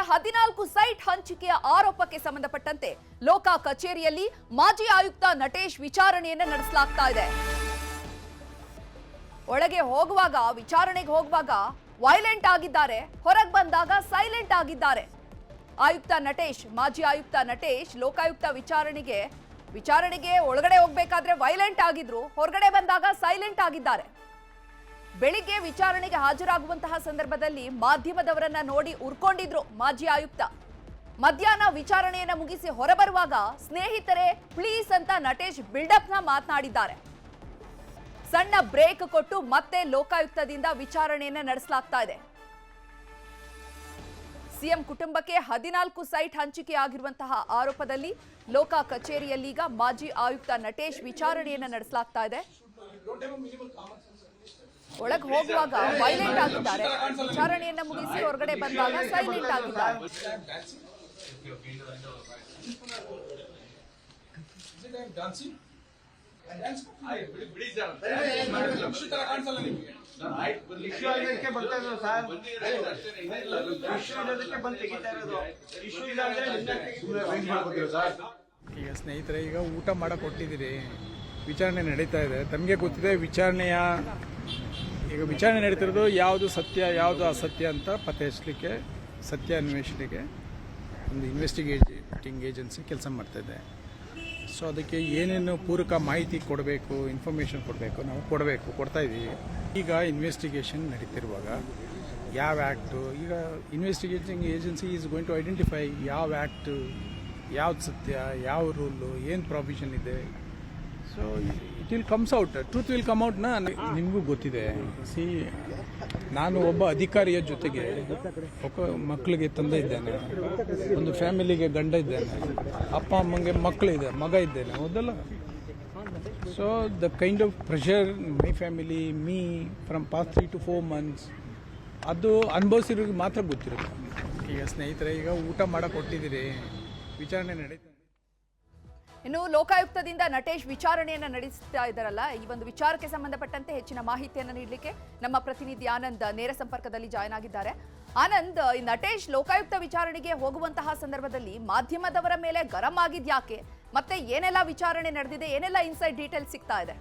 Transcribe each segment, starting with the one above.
14 site ಹಂಚಿಕೆಯ ಆರೋಪಕ್ಕೆ ಸಂಬಂಧಪಟ್ಟಂತೆ ಲೋಕ ಕಚೇರಿಯಲ್ಲಿ ಮಾಜಿ ಆಯುಕ್ತ ನಟೇಶ್ ವಿಚಾರಣೆಯನ್ನು ನಡೆಸಲಾಗ್ತಾ ಇದೆ. ಒಳಗೆ ಹೋಗುವಾಗ ವಿಚಾರಣೆಗೆ ಹೋಗುವಾಗ ವೈಲೆಂಟ್ ಆಗಿದ್ದಾರೆ, ಹೊರಗೆ ಬಂದಾಗ ಸೈಲೆಂಟ್ ಆಗಿದ್ದಾರೆ. ಆಯುಕ್ತ ನಟೇಶ್, ಮಾಜಿ ಆಯುಕ್ತ ನಟೇಶ್ ಲೋಕಾಯುಕ್ತ ವಿಚಾರಣೆಗೆ ಒಳಗಡೆ ಹೋಗಬೇಕಾದ್ರೆ ವೈಲೆಂಟ್ ಆಗಿದ್ರು, ಹೊರಗಡೆ ಬಂದಾಗ ಸೈಲೆಂಟ್ ಆಗಿದ್ದಾರೆ. ಬೆಳಿಗ್ಗೆ ವಿಚಾರಣೆಗೆ ಹಾಜರಾಗುವಂತಹ ಸಂದರ್ಭದಲ್ಲಿ ಮಾಧ್ಯಮದವರನ್ನ ನೋಡಿ ಉರ್ಕೊಂಡಿದ್ರು ಮಾಜಿ ಆಯುಕ್ತ. ಮಧ್ಯಾಹ್ನ ವಿಚಾರಣೆಯನ್ನ ಮುಗಿಸಿ ಹೊರಬರುವಾಗ ಸ್ನೇಹಿತರೆ ಪ್ಲೀಸ್ ಅಂತ ನಟೇಶ್ ಬಿಲ್ಡಪ್ ನ ಮಾತನಾಡಿದ್ದಾರೆ. ಸಣ್ಣ ಬ್ರೇಕ್ ಕೊಟ್ಟು ಮತ್ತೆ ಲೋಕಾಯುಕ್ತದಿಂದ ವಿಚಾರಣೆಯನ್ನ ನಡೆಸಲಾಗ್ತಾ ಇದೆ. ಸಿಎಂ ಕುಟುಂಬಕ್ಕೆ 14 ಸೈಟ್ ಹಂಚಿಕೆಯಾಗಿರುವಂತಹ ಆರೋಪದಲ್ಲಿ ಲೋಕ ಕಚೇರಿಯಲ್ಲೀಗ ಮಾಜಿ ಆಯುಕ್ತ ನಟೇಶ್ ವಿಚಾರಣೆಯನ್ನ ನಡೆಸಲಾಗ್ತಾ ಇದೆ. ಒಳಗೆ ಹೋಗುವಾಗ ವೈಲೆಂಟ್ ಆಗಿದ್ದಾರೆ, ವಿಚಾರಣೆಯನ್ನ ಮುಗಿಸಿ ಹೊರಗಡೆ ಬಂದಾಗ ಸೈಲೆಂಟ್ ಆಗಿದ್ದಾರೆ. ಈಗ ಸ್ನೇಹಿತರೆ, ಈಗ ಊಟ ಮಾಡಕ್ ಕೊಟ್ಟಿದ್ದೀರಿ, ವಿಚಾರಣೆ ನಡೀತಾ ಇದೆ. ತಮಗೆ ಗೊತ್ತಿದೆ ಈಗ ವಿಚಾರಣೆ ನಡೀತಿರೋದು ಯಾವುದು ಸತ್ಯ ಯಾವುದು ಅಸತ್ಯ ಅಂತ ಪತ್ತೆ ಹಚ್ಚಲಿಕ್ಕೆ ಸತ್ಯ ಅನ್ವೇಷಣೆಗೆ ಒಂದು ಇನ್ವೆಸ್ಟಿಗೇಟಿಂಗ್ ಏಜೆನ್ಸಿ ಕೆಲಸ ಮಾಡ್ತಾಯಿದೆ. ಸೊ ಅದಕ್ಕೆ ಏನೇನು ಪೂರಕ ಮಾಹಿತಿ ಕೊಡಬೇಕು, ಇನ್ಫಾರ್ಮೇಷನ್ ಕೊಡಬೇಕು, ನಾವು ಕೊಡ್ತಾ ಇದ್ದೀವಿ. ಈಗ ಇನ್ವೆಸ್ಟಿಗೇಷನ್ ನಡೀತಿರುವಾಗ ಯಾವ ಆ್ಯಕ್ಟು, ಈಗ investigating agency is going to identify ಯಾವ ಆ್ಯಕ್ಟು, ಯಾವ್ದು ಸತ್ಯ, ಯಾವ ರೂಲು, ಏನು ಪ್ರಾವಿಷನ್ ಇದೆ. So it will comes out, truth will come ಔಟ್ನ. ನಿಮಗೂ ಗೊತ್ತಿದೆ, ನಾನು ಒಬ್ಬ ಅಧಿಕಾರಿಯ ಜೊತೆಗೆ ಮಕ್ಕಳಿಗೆ ತಂದೆ ಇದ್ದೇನೆ, ಒಂದು ಫ್ಯಾಮಿಲಿಗೆ ಗಂಡ ಇದ್ದೇನೆ, ಅಪ್ಪ ಅಮ್ಮಂಗೆ ಮಗ ಇದ್ದೇನೆ, ಹೌದಲ್ಲ. So the kind of pressure my family me from past 3 to 4 months ಅದು ಅನುಭವಿಸಿರೋರಿಗೆ ಮಾತ್ರ ಗೊತ್ತಿರುತ್ತೆ. ಈಗ ಸ್ನೇಹಿತರೆ, ಈಗ ಊಟ ಮಾಡಕ್ಕೆ ಕೊಟ್ಟಿದ್ದೀರಿ, ವಿಚಾರಣೆ ನಡೀತಾ. ಇನ್ನು ಲೋಕಾಯುಕ್ತದಿಂದ ನಟೇಶ್ ವಿಚಾರಣೆಯನ್ನ ನಡೆಸ್ತಾ ಇದ್ದಾರಲ್ಲ, ಈ ಒಂದು ವಿಚಾರಕ್ಕೆ ಸಂಬಂಧಪಟ್ಟಂತೆ ಹೆಚ್ಚಿನ ಮಾಹಿತಿಯನ್ನು ನೀಡಲಿಕ್ಕೆ ನಮ್ಮ ಪ್ರತಿನಿಧಿ ಆನಂದ್ ನೇರ ಸಂಪರ್ಕದಲ್ಲಿ ಜಾಯ್ನ್ ಆಗಿದ್ದಾರೆ. ಆನಂದ್, ಈ ನಟೇಶ್ ಲೋಕಾಯುಕ್ತ ವಿಚಾರಣೆಗೆ ಹೋಗುವಂತಹ ಸಂದರ್ಭದಲ್ಲಿ ಮಾಧ್ಯಮದವರ ಮೇಲೆ ಗರಂ ಆಗಿದ್ಯಾಕೆ, ಮತ್ತೆ ಏನೆಲ್ಲ ವಿಚಾರಣೆ ನಡೆದಿದೆ, ಏನೆಲ್ಲ ಇನ್ಸೈಡ್ ಡೀಟೇಲ್ಸ್ ಸಿಗ್ತಾ ಇದೆ?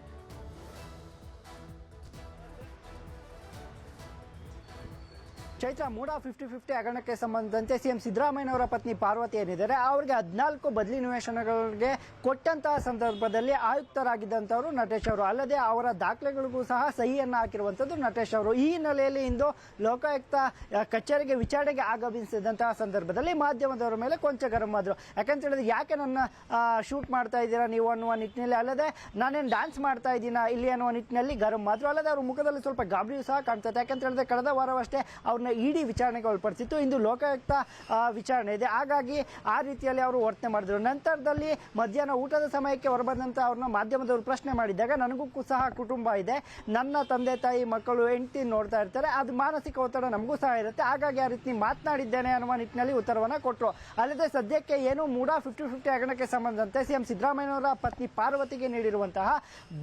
ಚೈತ್ರ, ಮೂಡ 50-50 ಹಗರಣಕ್ಕೆ ಸಂಬಂಧಂತೆ ಸಿಎಂ ಸಿದ್ದರಾಮಯ್ಯನವರ ಪತ್ನಿ ಪಾರ್ವತಿ ಏನಿದ್ದಾರೆ ಅವರಿಗೆ 14 ಬದಲಿ ನಿವೇಶನಗಳಿಗೆ ಕೊಟ್ಟಂತಹ ಸಂದರ್ಭದಲ್ಲಿ ಆಯುಕ್ತರಾಗಿದ್ದಂಥವರು ನಟೇಶ್ ಅವರು. ಅಲ್ಲದೆ ಅವರ ದಾಖಲೆಗಳಿಗೂ ಸಹ ಸಹಿಯನ್ನು ಹಾಕಿರುವಂಥದ್ದು ನಟೇಶ್ ಅವರು. ಈ ಹಿನ್ನೆಲೆಯಲ್ಲಿ ಇಂದು ಲೋಕಾಯುಕ್ತ ಕಚೇರಿಗೆ ವಿಚಾರಣೆಗೆ ಆಗಮಿಸಿದಂತಹ ಸಂದರ್ಭದಲ್ಲಿ ಮಾಧ್ಯಮದವರ ಮೇಲೆ ಕೊಂಚ ಗರಂ ಆದರು. ಯಾಕಂತ ಹೇಳಿದ್ರೆ, ಯಾಕೆ ನನ್ನ ಶೂಟ್ ಮಾಡ್ತಾ ಇದ್ದೀರಾ ನೀವು ಅನ್ನುವ ನಿಟ್ಟಿನಲ್ಲಿ, ಅಲ್ಲದೆ ನಾನೇನು ಡ್ಯಾನ್ಸ್ ಮಾಡ್ತಾ ಇದ್ದೀನ ಇಲ್ಲಿ ಅನ್ನುವ ನಿಟ್ಟಿನಲ್ಲಿ ಗರಂ ಆದರು. ಅಲ್ಲದೆ ಅವ್ರ ಮುಖದಲ್ಲಿ ಸ್ವಲ್ಪ ಗಾಬರಿಯೂ ಸಹ ಕಾಣ್ತದೆ. ಯಾಕಂತ ಹೇಳಿದ್ರೆ, ಕಳೆದ ವಾರವಷ್ಟೇ ಅವ್ರನ್ನ ಇಡಿ ವಿಚಾರಣೆಗೆ ಒಳಪಡಿಸಿತ್ತು, ಇಂದು ಲೋಕಾಯುಕ್ತ ವಿಚಾರಣೆ ಇದೆ. ಹಾಗಾಗಿ ಆ ರೀತಿಯಲ್ಲಿ ಅವರು ವರ್ತನೆ ಮಾಡಿದ್ರು. ನಂತರದಲ್ಲಿ ಮಧ್ಯಾಹ್ನ ಊಟದ ಸಮಯಕ್ಕೆ ಹೊರಬಂದಂತ ಅವ್ರನ್ನ ಮಾಧ್ಯಮದವರು ಪ್ರಶ್ನೆ ಮಾಡಿದಾಗ, ನನಗೂ ಸಹ ಕುಟುಂಬ ಇದೆ, ನನ್ನ ತಂದೆ ತಾಯಿ ಮಕ್ಕಳು ಹೆಂಡತಿ ನೋಡ್ತಾ ಇರ್ತಾರೆ, ಅದು ಮಾನಸಿಕ ಒತ್ತಡ ನಮಗೂ ಸಹ ಇರುತ್ತೆ, ಹಾಗಾಗಿ ಆ ರೀತಿ ಮಾತನಾಡಿದ್ದೇನೆ ಅನ್ನುವ ನಿಟ್ಟಿನಲ್ಲಿ ಉತ್ತರವನ್ನು ಕೊಟ್ಟರು. ಅಲ್ಲದೆ ಸದ್ಯಕ್ಕೆ ಏನು ಮೂಡ 50-50 ಹಗರಣಕ್ಕೆ ಸಂಬಂಧಂತೆ ಸಿಎಂ ಸಿದ್ದರಾಮಯ್ಯನವರ ಪತ್ನಿ ಪಾರ್ವತಿಗೆ ನೀಡಿರುವಂತಹ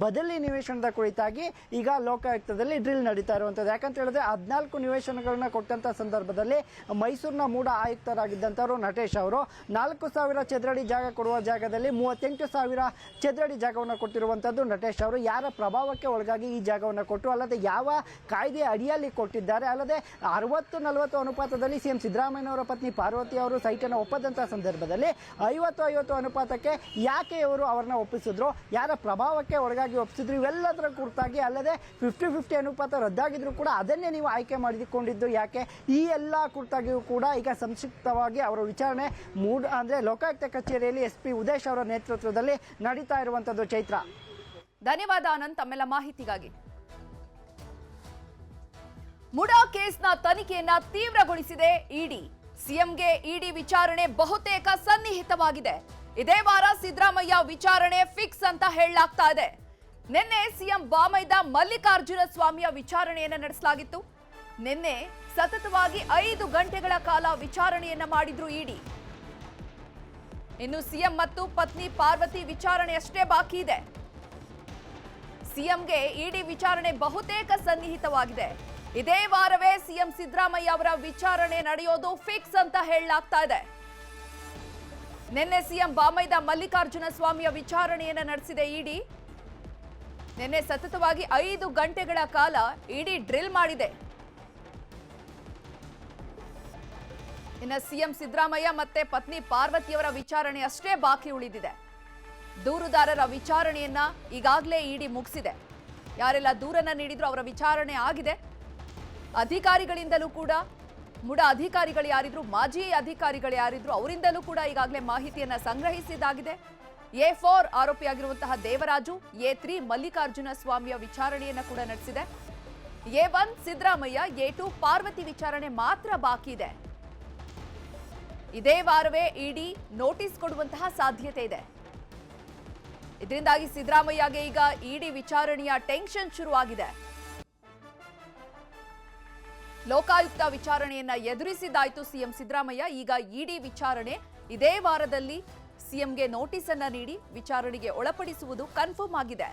ಬದಲಿ ನಿವೇಶನದ ಕುರಿತಾಗಿ ಈಗ ಲೋಕಾಯುಕ್ತದಲ್ಲಿ ಡ್ರಿಲ್ ನಡೀತಾ ಇರುವಂಥದ್ದು. ಯಾಕಂತ ಹೇಳಿದ್ರೆ, 14 ನಿವೇಶನಗಳನ್ನ ಕೊಟ್ಟಂತ ಸಂದರ್ಭದಲ್ಲಿ ಮೈಸೂರಿನ ಮೂಡ ಆಯುಕ್ತರಾಗಿದ್ದಂಥವರು ನಟೇಶ್ ಅವರು 4,000 ಚದರಡಿ ಜಾಗ ಕೊಡುವ ಜಾಗದಲ್ಲಿ 38,000 ಚದರಡಿ ಜಾಗವನ್ನು ಕೊಟ್ಟಿರುವಂಥದ್ದು ನಟೇಶ್ ಅವರು. ಯಾರ ಪ್ರಭಾವಕ್ಕೆ ಒಳಗಾಗಿ ಈ ಜಾಗವನ್ನು ಕೊಟ್ಟು, ಅಲ್ಲದೆ ಯಾವ ಕಾಯ್ದೆ ಅಡಿಯಲ್ಲಿ ಕೊಟ್ಟಿದ್ದಾರೆ, ಅಲ್ಲದೆ 60-40 ಅನುಪಾತದಲ್ಲಿ ಸಿಎಂ ಸಿದ್ದರಾಮಯ್ಯನವರ ಪತ್ನಿ ಪಾರ್ವತಿ ಅವರು ಸೈಟನ್ನು ಒಪ್ಪದಂತಹ ಸಂದರ್ಭದಲ್ಲಿ 50-50 ಅನುಪಾತಕ್ಕೆ ಯಾಕೆ ಇವರು ಅವರನ್ನ ಒಪ್ಪಿಸಿದ್ರು, ಯಾರ ಪ್ರಭಾವಕ್ಕೆ ಒಳಗಾಗಿ ಒಪ್ಪಿಸಿದ್ರು, ಇವೆಲ್ಲದರ ಕುರಿತಾಗಿ, ಅಲ್ಲದೆ 50-50 ಅನುಪಾತ ರದ್ದಾಗಿದ್ರು ಕೂಡ ಅದನ್ನೇ ನೀವು ಆಯ್ಕೆ ಮಾಡಿಕೊಂಡಿದ್ದು ಯಾಕೆ, ಈ ಎಲ್ಲ ಕುರಿತಾಗಿಯೂ ಕೂಡ ಈಗ ಸಂಕ್ಷಿಪ್ತವಾಗಿ ಅವರ ವಿಚಾರಣೆ ಅಂದ್ರೆ ಲೋಕಾಯುಕ್ತ ಕಚೇರಿಯಲ್ಲಿ SP ಉದೇಶ್ ಅವರ ನೇತೃತ್ವದಲ್ಲಿ ನಡೀತಾ ಇರುವಂತದ್ದು. ಚೈತ್ರ, ಧನ್ಯವಾದ ಆನಂದ್ ತಮ್ಮೆಲ್ಲ ಮಾಹಿತಿಗಾಗಿ. ಮುಡಾ ಕೇಸ್ನ ತನಿಖೆಯನ್ನ ತೀವ್ರಗೊಳಿಸಿದೆ ಇಡಿ. ಸಿಎಂಗೆ ಇಡಿ ವಿಚಾರಣೆ ಬಹುತೇಕ ಸನ್ನಿಹಿತವಾಗಿದೆ. ಇದೇ ವಾರ ಸಿದ್ದರಾಮಯ್ಯ ವಿಚಾರಣೆ ಫಿಕ್ಸ್ ಅಂತ ಹೇಳಲಾಗ್ತಾ ಇದೆ. ನಿನ್ನೆ ಸಿಎಂ ಬಾಮೈದ ಮಲ್ಲಿಕಾರ್ಜುನ ಸ್ವಾಮಿಯ ವಿಚಾರಣೆಯನ್ನ ನಡೆಸಲಾಗಿತ್ತು. ನಿನ್ನೆ ಸತತವಾಗಿ 5 ಗಂಟೆಗಳ ಕಾಲ ವಿಚಾರಣೆಯನ್ನ ಮಾಡಿದ್ರು ಇಡಿ. ಇನ್ನು ಸಿಎಂ ಮತ್ತು ಪತ್ನಿ ಪಾರ್ವತಿ ವಿಚಾರಣೆಯಷ್ಟೇ ಬಾಕಿ ಇದೆ. ಸಿಎಂಗೆ ಇಡಿ ವಿಚಾರಣೆ ಬಹುತೇಕ ಸನ್ನಿಹಿತವಾಗಿದೆ. ಇದೇ ವಾರವೇ ಸಿಎಂ ಸಿದ್ದರಾಮಯ್ಯ ಅವರ ವಿಚಾರಣೆ ನಡೆಯೋದು ಫಿಕ್ಸ್ ಅಂತ ಹೇಳಲಾಗ್ತಾ ಇದೆ. ನಿನ್ನೆ ಸಿಎಂ ಬಾಮೈದ ಮಲ್ಲಿಕಾರ್ಜುನ ಸ್ವಾಮಿಯ ವಿಚಾರಣೆಯನ್ನ ನಡೆಸಿದೆ ಇಡಿ. ನಿನ್ನೆ ಸತತವಾಗಿ 5 ಗಂಟೆಗಳ ಕಾಲ ಇಡಿ ಡ್ರಿಲ್ ಮಾಡಿದೆ. ಇನ್ನು ಸಿಎಂ ಸಿದ್ದರಾಮಯ್ಯ ಮತ್ತೆ ಪತ್ನಿ ಪಾರ್ವತಿಯವರ ವಿಚಾರಣೆ ಅಷ್ಟೇ ಬಾಕಿ ಉಳಿದಿದೆ. ದೂರುದಾರರ ವಿಚಾರಣೆಯನ್ನ ಈಗಾಗಲೇ ಇಡಿ ಮುಗಿಸಿದೆ. ಯಾರೆಲ್ಲ ದೂರನ್ನ ನೀಡಿದ್ರು ಅವರ ವಿಚಾರಣೆ ಆಗಿದೆ. ಅಧಿಕಾರಿಗಳಿಂದಲೂ ಕೂಡ ಮುಡ ಅಧಿಕಾರಿಗಳು ಯಾರಿದ್ರು, ಮಾಜಿ ಅಧಿಕಾರಿಗಳು ಯಾರಿದ್ರು, ಅವರಿಂದಲೂ ಕೂಡ ಈಗಾಗಲೇ ಮಾಹಿತಿಯನ್ನ ಸಂಗ್ರಹಿಸಿದ್ದಾಗಿದೆ. A4 ಆರೋಪಿಯಾಗಿರುವಂತಹ ದೇವರಾಜು, A3 ಮಲ್ಲಿಕಾರ್ಜುನ ಸ್ವಾಮಿಯ ವಿಚಾರಣೆಯನ್ನ ಕೂಡ ನಡೆಸಿದೆ. A1 ಸಿದ್ದರಾಮಯ್ಯ, A2 ಪಾರ್ವತಿ ವಿಚಾರಣೆ ಮಾತ್ರ ಬಾಕಿ ಇದೆ. ಇದೇ ವಾರವೇ ಇಡಿ ನೋಟಿಸ್ ಕೊಡುವಂತಹ ಸಾಧ್ಯತೆ ಇದೆ. ಇದರಿಂದಾಗಿ ಸಿದ್ದರಾಮಯ್ಯಗೆ ಈಗ ಇಡಿ ವಿಚಾರಣೆಯ ಟೆನ್ಷನ್ ಶುರುವಾಗಿದೆ. ಲೋಕಾಯುಕ್ತ ವಿಚಾರಣೆಯನ್ನ ಎದುರಿಸಿದ್ದಾಯ್ತು ಸಿಎಂ ಸಿದ್ದರಾಮಯ್ಯ. ಈಗ ಇಡಿ ವಿಚಾರಣೆ ಇದೇ ವಾರದಲ್ಲಿ ಸಿಎಂಗೆ ನೋಟಿಸ್ ಅನ್ನ ನೀಡಿ ವಿಚಾರಣೆಗೆ ಒಳಪಡಿಸುವುದು ಕನ್ಫರ್ಮ್ ಆಗಿದೆ.